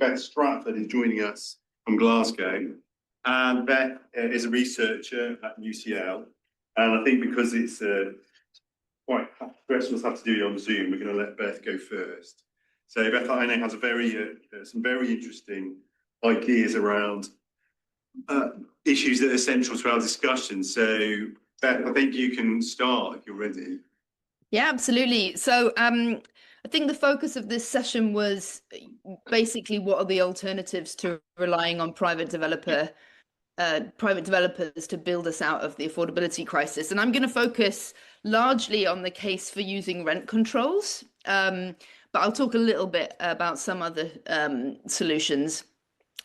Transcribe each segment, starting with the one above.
Beth Stratford is joining us from Glasgow. And Beth is a researcher at UCL. And I think because it's quite stressful to have to do it on Zoom, we're going to let Beth go first. So Beth, I know, has some very interesting ideas around issues that are central to our discussion. So Beth, I think you can start if you're ready. Yeah, absolutely. So I think the focus of this session was basically what are the alternatives to relying on private developers to build us out of the affordability crisis. And I'm going to focus largely on the case for using rent controls, but I'll talk a little bit about some other solutions.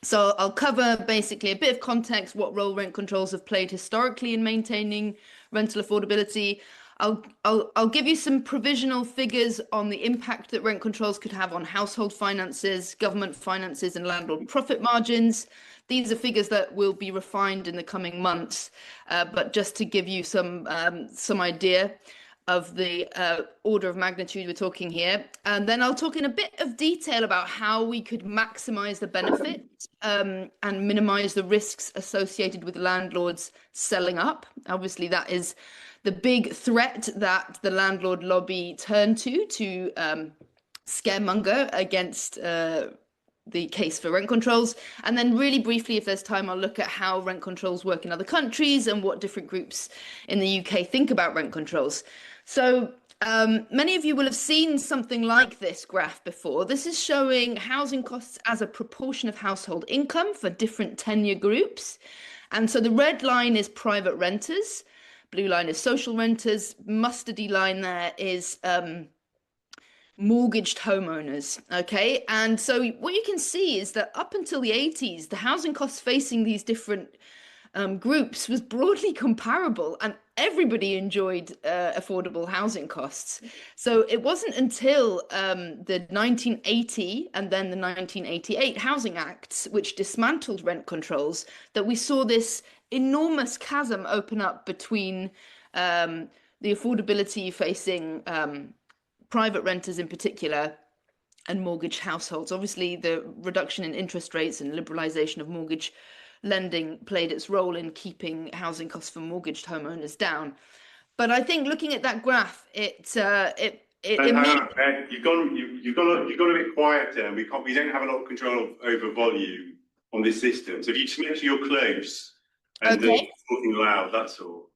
So I'll cover basically a bit of context, what role rent controls have played historically in maintaining rental affordability. I'll give you some provisional figures on the impact that rent controls could have on household finances, government finances, and landlord profit margins. These are figures that will be refined in the coming months, but just to give you some idea of the order of magnitude we're talking here. And then I'll talk in a bit of detail about how we could maximize the benefit and minimize the risks associated with landlords selling up. Obviously, that is the big threat that the landlord lobby turn to scaremonger against the case for rent controls. And then really briefly, if there's time, I'll look at how rent controls work in other countries and what different groups in the UK think about rent controls. So many of you will have seen something like this graph before. This is showing housing costs as a proportion of household income for different tenure groups. And so the red line is private renters, blue line is social renters, mustardy line there is mortgaged homeowners. Okay, and so what you can see is that up until the 80s, the housing costs facing these different groups was broadly comparable, and everybody enjoyed affordable housing costs. So it wasn't until the 1980 and then the 1988 Housing Acts, which dismantled rent controls, that we saw this enormous chasm open up between the affordability facing private renters in particular and mortgaged households. Obviously, the reduction in interest rates and liberalization of mortgage lending played its role in keeping housing costs for mortgaged homeowners down. But I think looking at that graph, you've gone a bit quiet there. We don't have a lot of control over volume on this system. So if you just make sure you're close and talking loud, that's all.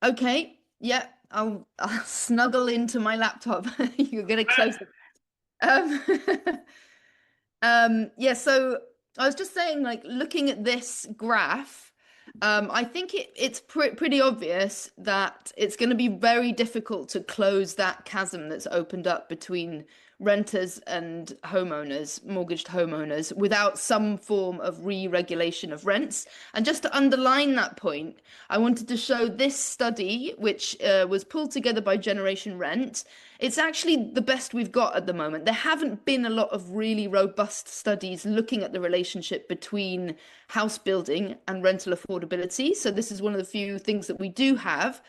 Okay. Yeah, I'll snuggle into my laptop. You're getting closer. Yeah, so I was just saying, like, looking at this graph, I think it's pretty obvious that it's going to be very difficult to close that chasm that's opened up between renters and homeowners, mortgaged homeowners, without some form of re-regulation of rents. And just to underline that point, I wanted to show this study, which was pulled together by Generation Rent. It's actually the best we've got at the moment. There haven't been a lot of really robust studies looking at the relationship between house building and rental affordability. So this is one of the few things that we do have.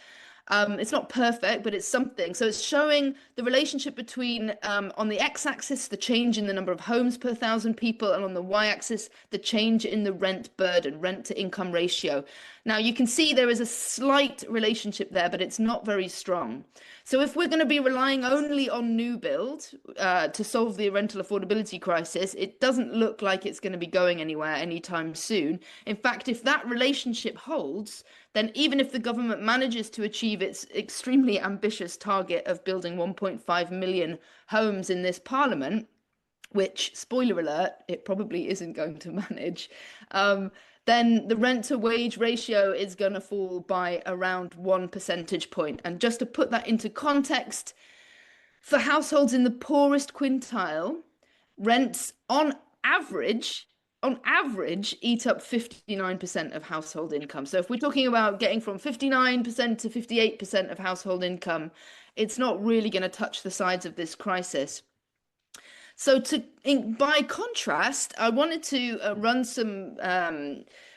It's not perfect, but it's something. So it's showing the relationship between, on the x-axis, the change in the number of homes per thousand people, and on the y-axis, the change in the rent burden, rent to income ratio. Now, you can see there is a slight relationship there, but it's not very strong. So if we're going to be relying only on new build to solve the rental affordability crisis, it doesn't look like it's going to be going anywhere anytime soon. In fact, if that relationship holds, then even if the government manages to achieve its extremely ambitious target of building 1.5 million homes in this parliament, which, spoiler alert, it probably isn't going to manage, then the rent to wage ratio is going to fall by around 1 percentage point. And just to put that into context, for households in the poorest quintile, rents on average eat up 59% of household income. So if we're talking about getting from 59% to 58% of household income, it's not really going to touch the sides of this crisis. So by contrast, I wanted to run some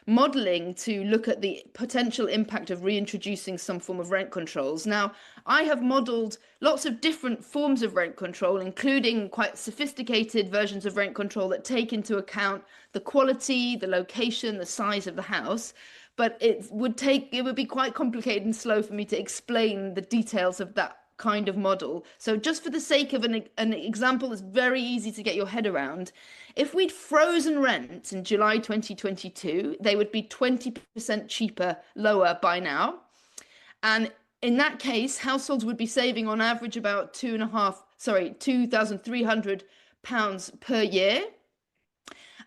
modeling to look at the potential impact of reintroducing some form of rent controls. Now, I have modeled lots of different forms of rent control, including quite sophisticated versions of rent control that take into account the quality, the location, the size of the house. But it would be quite complicated and slow for me to explain the details of that kind of model. So just for the sake of an example that's very easy to get your head around, if we'd frozen rents in July 2022, they would be 20% cheaper, lower by now. And in that case, households would be saving on average about £2,300 per year.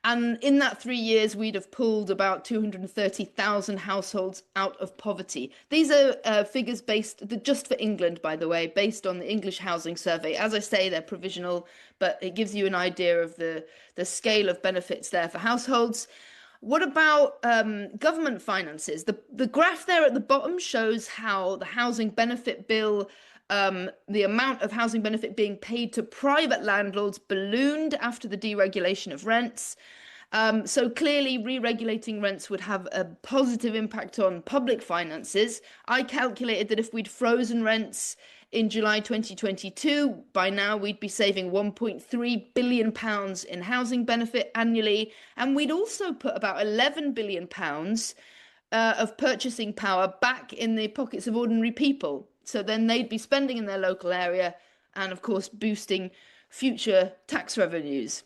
And in that 3 years, we'd have pulled about 230,000 households out of poverty. These are figures just for England, by the way, based on the English Housing Survey. As I say, they're provisional, but it gives you an idea of the scale of benefits there for households. What about government finances? The graph there at the bottom shows how the housing benefit bill, the amount of housing benefit being paid to private landlords ballooned after the deregulation of rents. So clearly, re-regulating rents would have a positive impact on public finances. I calculated that if we'd frozen rents in July 2022, by now we'd be saving £1.3 billion in housing benefit annually. And we'd also put about £11 billion of purchasing power back in the pockets of ordinary people. So then they'd be spending in their local area and, of course, boosting future tax revenues.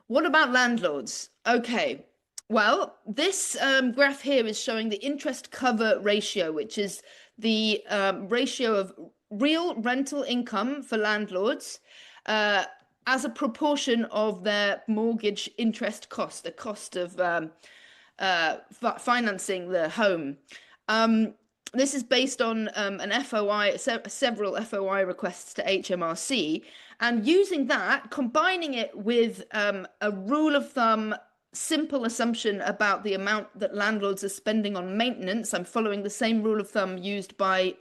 What about landlords? Okay, well, this graph here is showing the interest cover ratio, which is the ratio of real rental income for landlords as a proportion of their mortgage interest cost, the cost of financing the home. This is based on an FOI, several FOI requests to HMRC, and using that, combining it with a rule of thumb, simple assumption about the amount that landlords are spending on maintenance. I'm following the same rule of thumb used by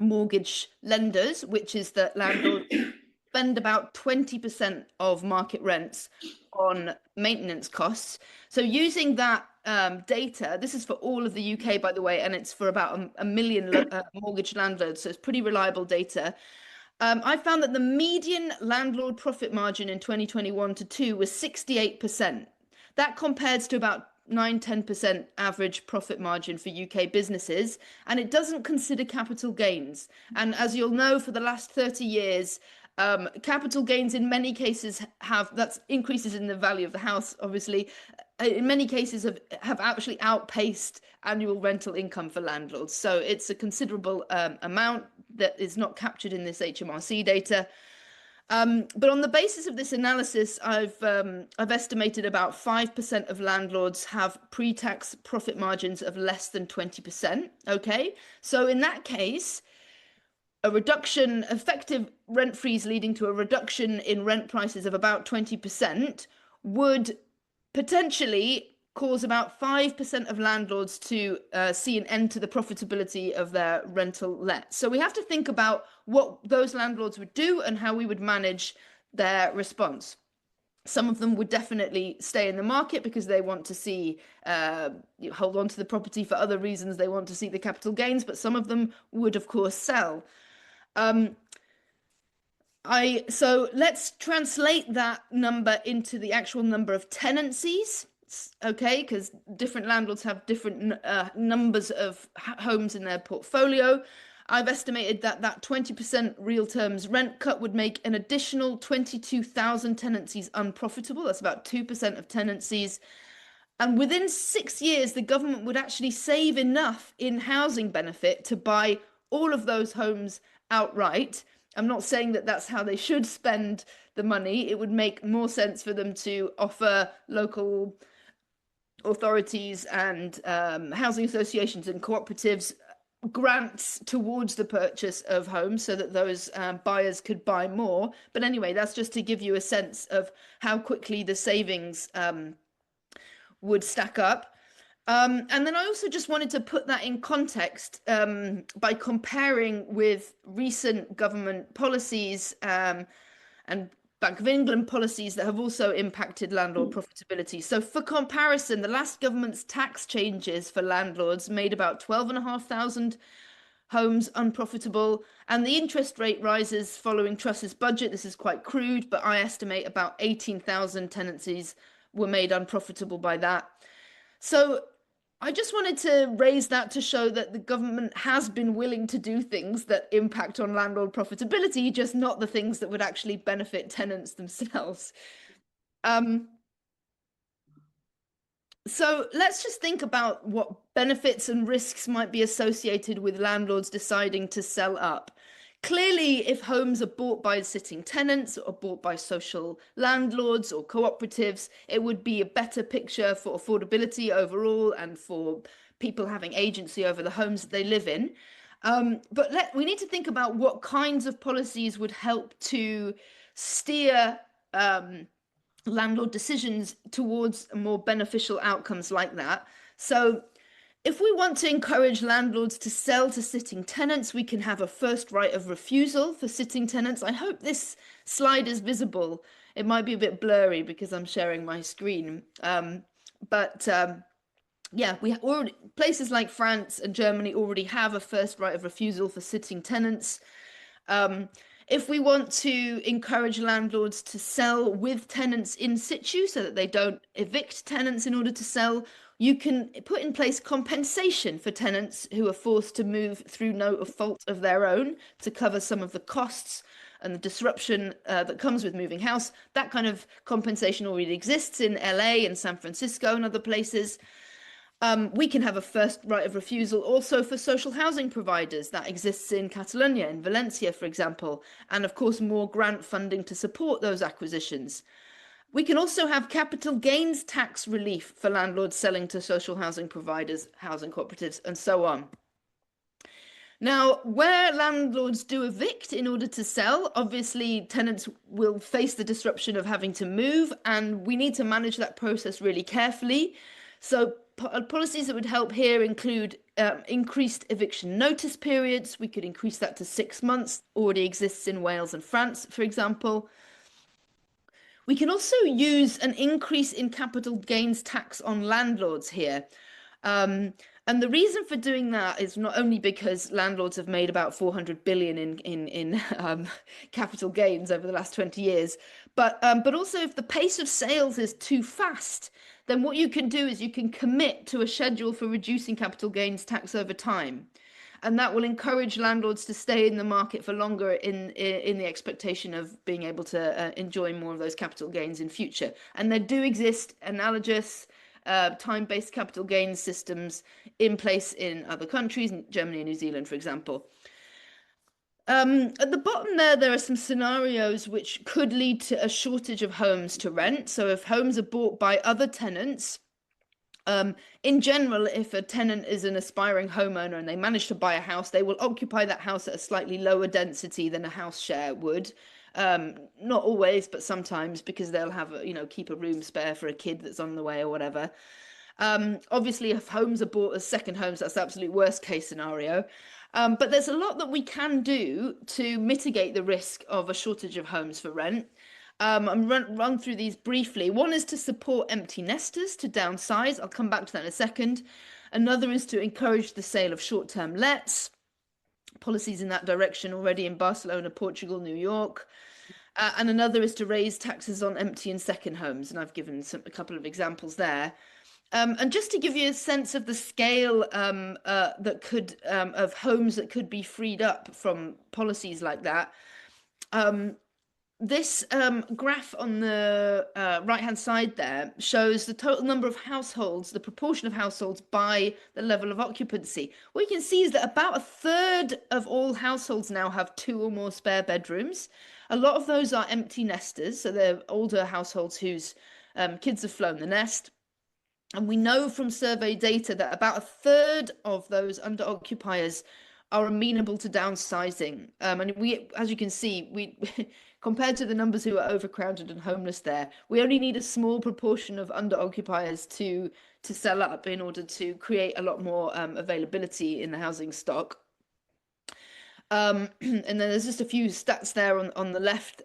mortgage lenders, which is that landlords spend about 20% of market rents on maintenance costs. So using that data, this is for all of the UK, by the way, and it's for about a million mortgage landlords, so it's pretty reliable data. I found that the median landlord profit margin in 2021 to 2 was 68%. That compares to about 9–10% average profit margin for UK businesses, and it doesn't consider capital gains. And as you'll know, for the last 30 years, capital gains in many cases that's increases in the value of the house, obviously, in many cases have actually outpaced annual rental income for landlords. So it's a considerable amount that is not captured in this HMRC data. But on the basis of this analysis, I've estimated about 5% of landlords have pre-tax profit margins of less than 20%. Okay, so in that case, a reduction, effective rent freeze leading to a reduction in rent prices of about 20% would potentially cause about 5% of landlords to see an end to the profitability of their rental let. So we have to think about what those landlords would do and how we would manage their response. Some of them would definitely stay in the market because they want to see, hold on to the property for other reasons. They want to see the capital gains, but some of them would, of course, sell. So let's translate that number into the actual number of tenancies, okay? Because different landlords have different numbers of homes in their portfolio. I've estimated that 20% real terms rent cut would make an additional 22,000 tenancies unprofitable. That's about 2% of tenancies. And within 6 years, the government would actually save enough in housing benefit to buy all of those homes outright. I'm not saying that that's how they should spend the money. It would make more sense for them to offer local authorities and housing associations and cooperatives grants towards the purchase of homes so that those buyers could buy more. But anyway, that's just to give you a sense of how quickly the savings would stack up. And then I also just wanted to put that in context by comparing with recent government policies and Bank of England policies that have also impacted landlord profitability. So for comparison, the last government's tax changes for landlords made about 12,500 homes unprofitable, and the interest rate rises following Truss's budget. This is quite crude, but I estimate about 18,000 tenancies were made unprofitable by that. So I just wanted to raise that to show that the government has been willing to do things that impact on landlord profitability, just not the things that would actually benefit tenants themselves. So let's just think about what benefits and risks might be associated with landlords deciding to sell up. Clearly, if homes are bought by sitting tenants or bought by social landlords or cooperatives, it would be a better picture for affordability overall and for people having agency over the homes that they live in. But we need to think about what kinds of policies would help to steer landlord decisions towards more beneficial outcomes like that. So if we want to encourage landlords to sell to sitting tenants, we can have a first right of refusal for sitting tenants. I hope this slide is visible. It might be a bit blurry because I'm sharing my screen. Yeah, we already, places like France and Germany already have a first right of refusal for sitting tenants. If we want to encourage landlords to sell with tenants in situ so that they don't evict tenants in order to sell, you can put in place compensation for tenants who are forced to move through no fault of their own to cover some of the costs and the disruption that comes with moving house. That kind of compensation already exists in LA and San Francisco and other places. We can have a first right of refusal also for social housing providers. That exists in Catalonia, in Valencia, for example, and of course more grant funding to support those acquisitions. We can also have capital gains tax relief for landlords selling to social housing providers, housing cooperatives, and so on. Now, where landlords do evict in order to sell, obviously tenants will face the disruption of having to move, and we need to manage that process really carefully. So policies that would help here include increased eviction notice periods. We could increase that to 6 months, already exists in Wales and France, for example. We can also use an increase in capital gains tax on landlords here. And the reason for doing that is not only because landlords have made about 400 billion in capital gains over the last 20 years, but also if the pace of sales is too fast, then what you can do is you can commit to a schedule for reducing capital gains tax over time. And that will encourage landlords to stay in the market for longer in the expectation of being able to enjoy more of those capital gains in future. And there do exist analogous time-based capital gains systems in place in other countries, in Germany and New Zealand, for example. At the bottom there are some scenarios which could lead to a shortage of homes to rent. So if homes are bought by other tenants, in general, if a tenant is an aspiring homeowner and they manage to buy a house, they will occupy that house at a slightly lower density than a house share would. Not always, but sometimes, because they'll have, keep a room spare for a kid that's on the way or whatever. Obviously, if homes are bought as second homes, that's the absolute worst case scenario. But there's a lot that we can do to mitigate the risk of a shortage of homes for rent. I'm run through these briefly. One is to support empty nesters to downsize. I'll come back to that in a second. Another is to encourage the sale of short-term lets. Policies in that direction already in Barcelona, Portugal, New York. And another is to raise taxes on empty and second homes. And I've given a couple of examples there. And just to give you a sense of the scale of homes that could be freed up from policies like that, this graph on the right-hand side there shows the total number of households, the proportion of households by the level of occupancy. What you can see is that about a third of all households now have 2 or more spare bedrooms. A lot of those are empty nesters, so they're older households whose kids have flown the nest. And we know from survey data that about a third of those under-occupiers are amenable to downsizing. And we, as you can see, we compared to the numbers who are overcrowded and homeless there, we only need a small proportion of under-occupiers to sell up in order to create a lot more availability in the housing stock. And then there's just a few stats there on the left.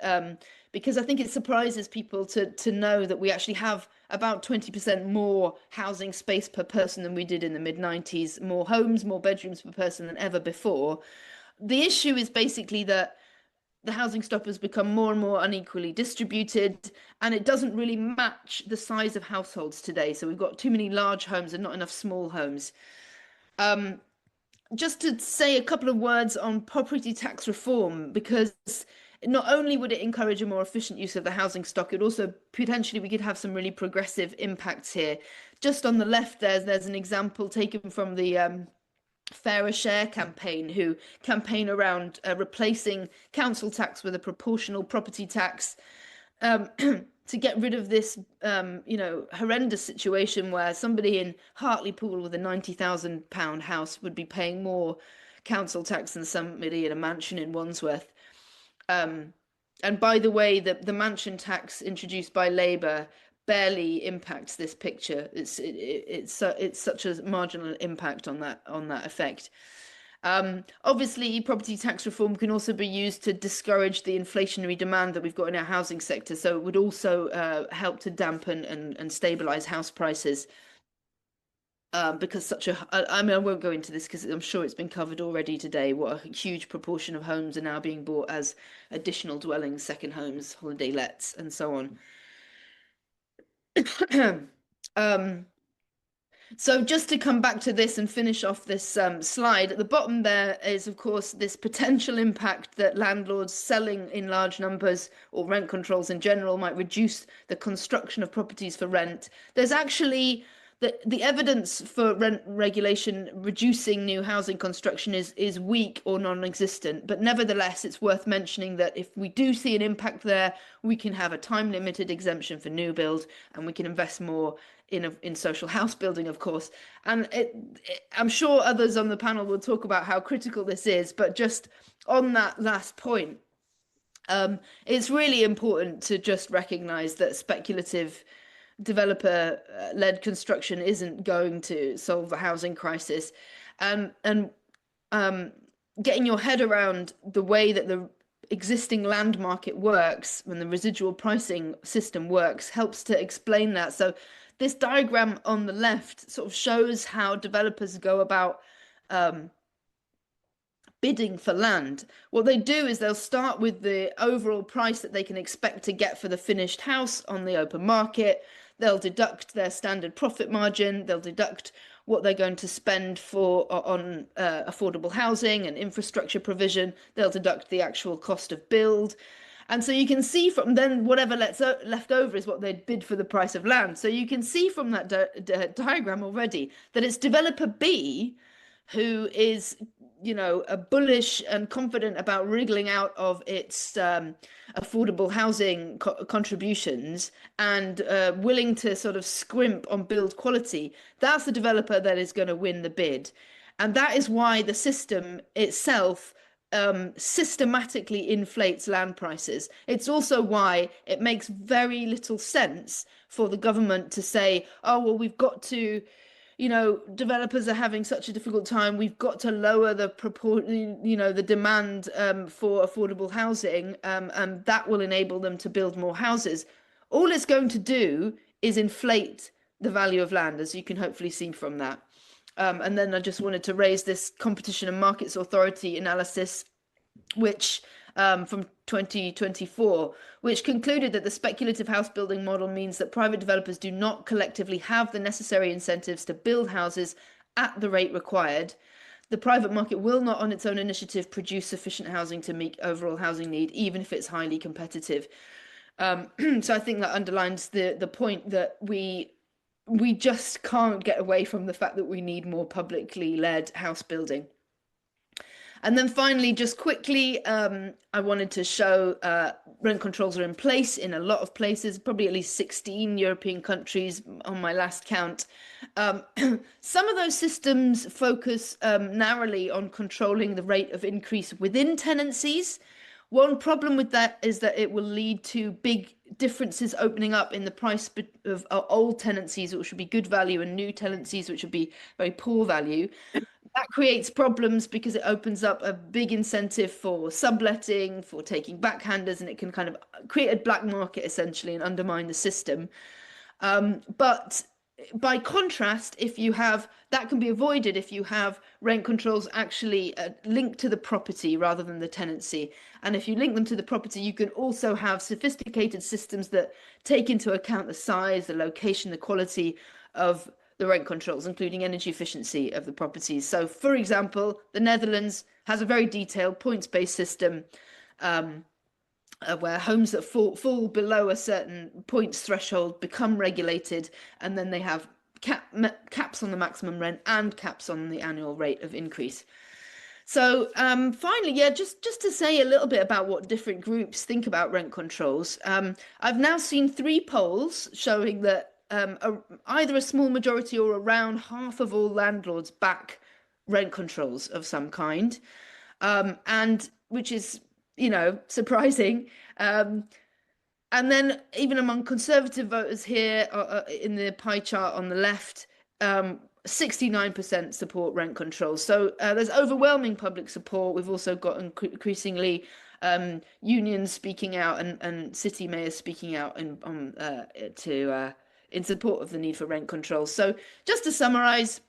because I think it surprises people to know that we actually have about 20% more housing space per person than we did in the mid-90s, more homes, more bedrooms per person than ever before. The issue is basically that the housing stock has become more and more unequally distributed, and it doesn't really match the size of households today. So we've got too many large homes and not enough small homes. Just to say a couple of words on property tax reform, because not only would it encourage a more efficient use of the housing stock, it also potentially we could have some really progressive impacts here. Just on the left, there's an example taken from the Fairer Share campaign, who campaign around replacing council tax with a proportional property tax, to get rid of this, horrendous situation where somebody in Hartlepool with a £90,000 house would be paying more council tax than somebody in a mansion in Wandsworth. And by the way, the mansion tax introduced by Labour barely impacts this picture. It's such a marginal impact on that effect. Obviously, property tax reform can also be used to discourage the inflationary demand that we've got in our housing sector. So it would also help to dampen and stabilise house prices. Because I won't go into this because I'm sure it's been covered already today, what a huge proportion of homes are now being bought as additional dwellings, second homes, holiday lets, and so on. So just to come back to this and finish off this slide, at the bottom there is, of course, this potential impact that landlords selling in large numbers or rent controls in general might reduce the construction of properties for rent. There's actually the evidence for rent regulation reducing new housing construction is weak or non-existent, but nevertheless, it's worth mentioning that if we do see an impact there, we can have a time-limited exemption for new build, and we can invest more in social house building, of course. And I'm sure others on the panel will talk about how critical this is, but just on that last point, it's really important to just recognize that speculative developer-led construction isn't going to solve the housing crisis. And getting your head around the way that the existing land market works, when the residual pricing system works, helps to explain that. So this diagram on the left sort of shows how developers go about bidding for land. What they do is they'll start with the overall price that they can expect to get for the finished house on the open market. They'll deduct their standard profit margin. They'll deduct what they're going to spend on affordable housing and infrastructure provision. They'll deduct the actual cost of build. And so you can see from then whatever left over is what they'd bid for the price of land. So you can see from that diagram already that it's developer B who is, bullish and confident about wriggling out of its affordable housing contributions and willing to sort of scrimp on build quality. That's the developer that is going to win the bid. And that is why the system itself systematically inflates land prices. It's also why it makes very little sense for the government to say, oh, well, we've got to, developers are having such a difficult time, we've got to lower the the demand for affordable housing, and that will enable them to build more houses. All it's going to do is inflate the value of land, as you can hopefully see from that. And then I just wanted to raise this Competition and Markets Authority analysis, which from 2024, which concluded that the speculative house building model means that private developers do not collectively have the necessary incentives to build houses at the rate required. The private market will not, on its own initiative, produce sufficient housing to meet overall housing need, even if it's highly competitive. So I think that underlines the point that we just can't get away from the fact that we need more publicly led house building. And then finally, just quickly, I wanted to show rent controls are in place in a lot of places, probably at least 16 European countries on my last count. Some of those systems focus narrowly on controlling the rate of increase within tenancies. One problem with that is that it will lead to big differences opening up in the price of old tenancies, which would be good value, and new tenancies, which would be very poor value. that creates problems because it opens up a big incentive for subletting, for taking backhanders, and it can kind of create a black market essentially and undermine the system. But by contrast, if you have that can be avoided if you have rent controls actually linked to the property rather than the tenancy. And if you link them to the property, you can also have sophisticated systems that take into account the size, the location, the quality of the rent controls, including energy efficiency of the properties. So, for example, the Netherlands has a very detailed points-based system where homes that fall below a certain points threshold become regulated, and then they have caps on the maximum rent and caps on the annual rate of increase. So finally, yeah, just to say a little bit about what different groups think about rent controls. I've now seen 3 polls showing that either a small majority or around half of all landlords back rent controls of some kind, and which is, surprising. And then even among conservative voters here in the pie chart on the left, 69% support rent control. So there's overwhelming public support. We've also got increasingly unions speaking out and city mayors speaking out in support of the need for rent control. So just to summarize,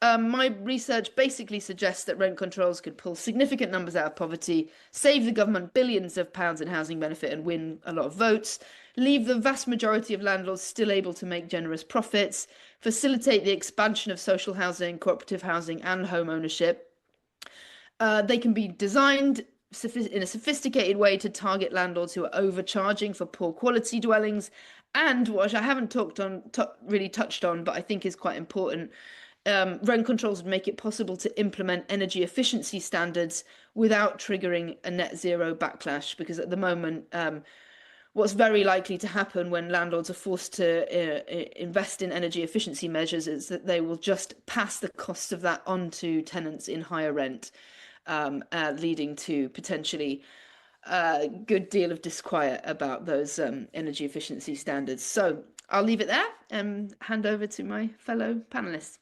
my research basically suggests that rent controls could pull significant numbers out of poverty, save the government billions of pounds in housing benefit and win a lot of votes, leave the vast majority of landlords still able to make generous profits, facilitate the expansion of social housing, cooperative housing and home ownership. They can be designed in a sophisticated way to target landlords who are overcharging for poor quality dwellings, and what I haven't really touched on, but I think is quite important, rent controls would make it possible to implement energy efficiency standards without triggering a net zero backlash, because at the moment, what's very likely to happen when landlords are forced to invest in energy efficiency measures is that they will just pass the cost of that on to tenants in higher rent, leading to potentially a good deal of disquiet about those energy efficiency standards. So I'll leave it there and hand over to my fellow panelists.